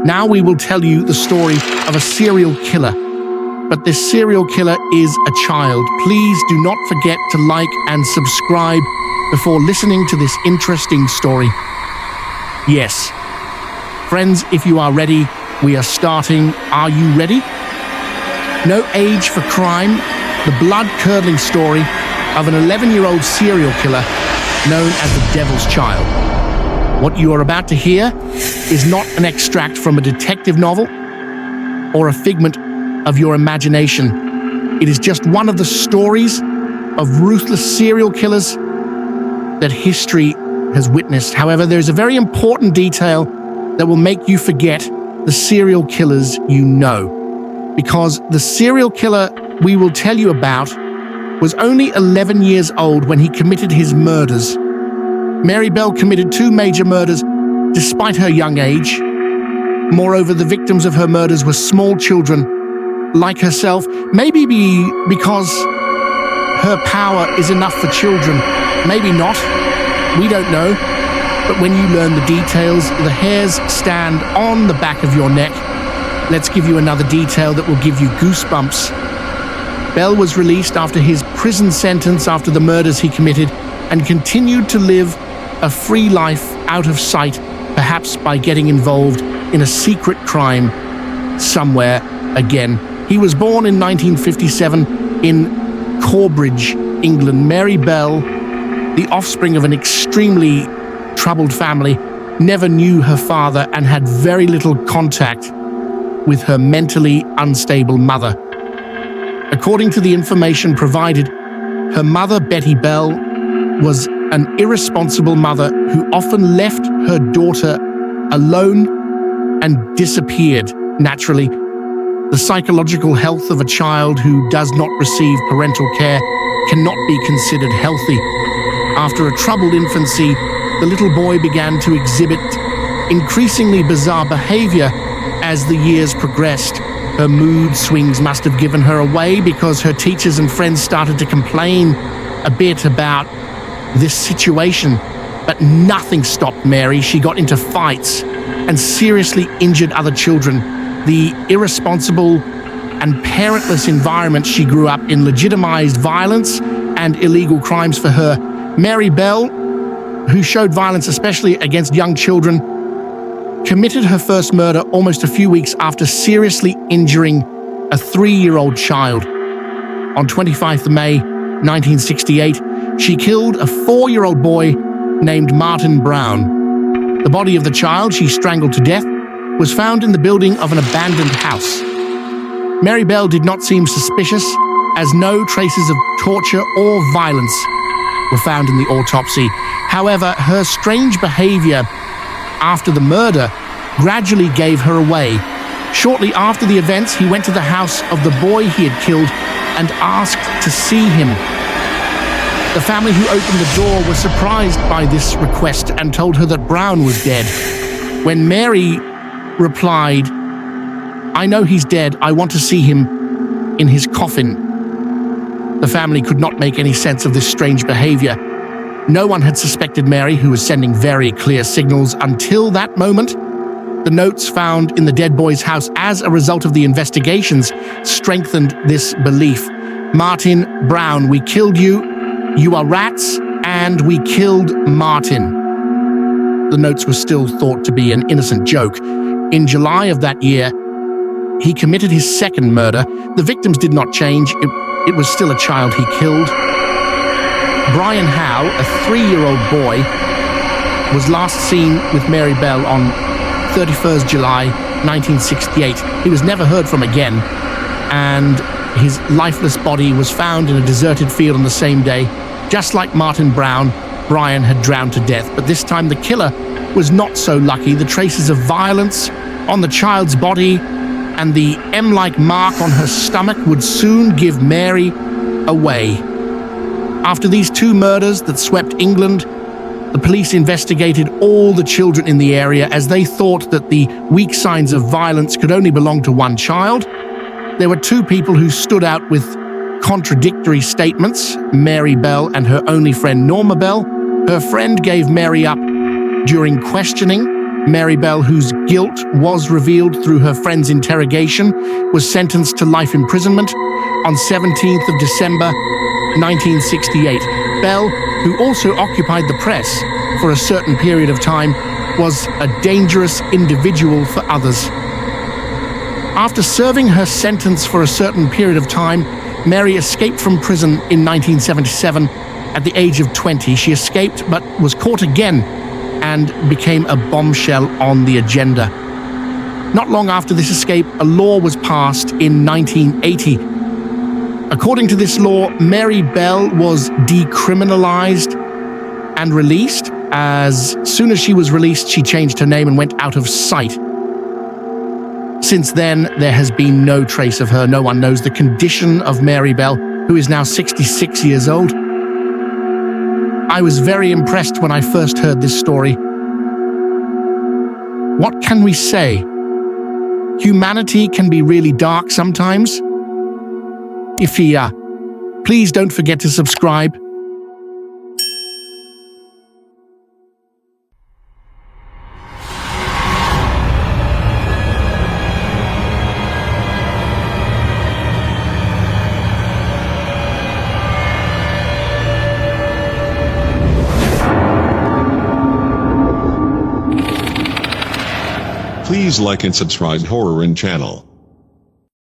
Now we will tell you the story of a serial killer. But this serial killer is a child. Please do not forget to like and subscribe before listening to this interesting story. Yes. Friends, if you are ready, we are starting. Are you ready? No Age for Crime, the blood-curdling story of an 11-year-old serial killer known as the Devil's Child. What you are about to hear is not an extract from a detective novel or a figment of your imagination. It is just one of the stories of ruthless serial killers that history has witnessed. However, there's a very important detail that will make you forget the serial killers you know. Because the serial killer we will tell you about was only 11 years old when he committed his murders. Mary Bell committed 2 major murders despite her young age. Moreover, the victims of her murders were small children like herself, maybe because her power is enough for children, maybe not, we don't know. But when you learn the details, the hairs stand on the back of your neck. Let's give you another detail that will give you goosebumps. Bell was released after his prison sentence after the murders he committed and continued to live a free life out of sight, perhaps by getting involved in a secret crime somewhere again. He was born in 1957 in Corbridge, England. Mary Bell, the offspring of an extremely troubled family, never knew her father and had very little contact with her mentally unstable mother. According to the information provided, her mother, Betty Bell, was an irresponsible mother who often left her daughter alone and disappeared. Naturally, the psychological health of a child who does not receive parental care cannot be considered healthy. After a troubled infancy, the little boy began to exhibit increasingly bizarre behavior as the years progressed. Her mood swings must have given her away because her teachers and friends started to complain a bit about this situation. But nothing stopped Mary. She got into fights and seriously injured other children. The irresponsible and parentless environment she grew up in legitimized violence and illegal crimes for her. Mary Bell, who showed violence especially against young children, committed her first murder almost a few weeks after seriously injuring a 3-year-old child. On 25th of May, 1968, she killed a 4-year-old boy named Martin Brown. The body of the child she strangled to death was found in the building of an abandoned house. Mary Bell did not seem suspicious, as no traces of torture or violence were found in the autopsy. However, her strange behavior after the murder gradually gave her away. Shortly after the events, he went to the house of the boy he had killed and asked to see him. The family who opened the door were surprised by this request and told her that Brown was dead. When Mary replied, "I know he's dead. I want to see him in his coffin," the family could not make any sense of this strange behavior. No one had suspected Mary, who was sending very clear signals until that moment. The notes found in the dead boy's house as a result of the investigations strengthened this belief. "Martin Brown, we killed you. You are rats, and we killed Martin." The notes were still thought to be an innocent joke. In July of that year, he committed his second murder. The victims did not change. It was still a child he killed. Brian Howe, a 3-year-old boy, was last seen with Mary Bell on 31st July 1968. He was never heard from again, and his lifeless body was found in a deserted field on the same day. Just like Martin Brown, Brian had drowned to death, but this time the killer was not so lucky. The traces of violence on the child's body and the M-like mark on her stomach would soon give Mary away. After these 2 murders that swept England, the police investigated all the children in the area as they thought that the weak signs of violence could only belong to one child. There were 2 people who stood out with contradictory statements: Mary Bell and her only friend Norma Bell. Her friend gave Mary up during questioning. Mary Bell, whose guilt was revealed through her friend's interrogation, was sentenced to life imprisonment on 17th of December 1968. Bell, who also occupied the press for a certain period of time, was a dangerous individual for others. After serving her sentence for a certain period of time, Mary escaped from prison in 1977 at the age of 20. She escaped but was caught again and became a bombshell on the agenda. Not long after this escape, a law was passed in 1980. According to this law, Mary Bell was decriminalized and released. As soon as she was released, she changed her name and went out of sight. Since then, there has been no trace of her. No one knows the condition of Mary Bell, who is now 66 years old. I was very impressed when I first heard this story. What can we say? Humanity can be really dark sometimes. Please don't forget to subscribe. Please like and subscribe Horror In channel.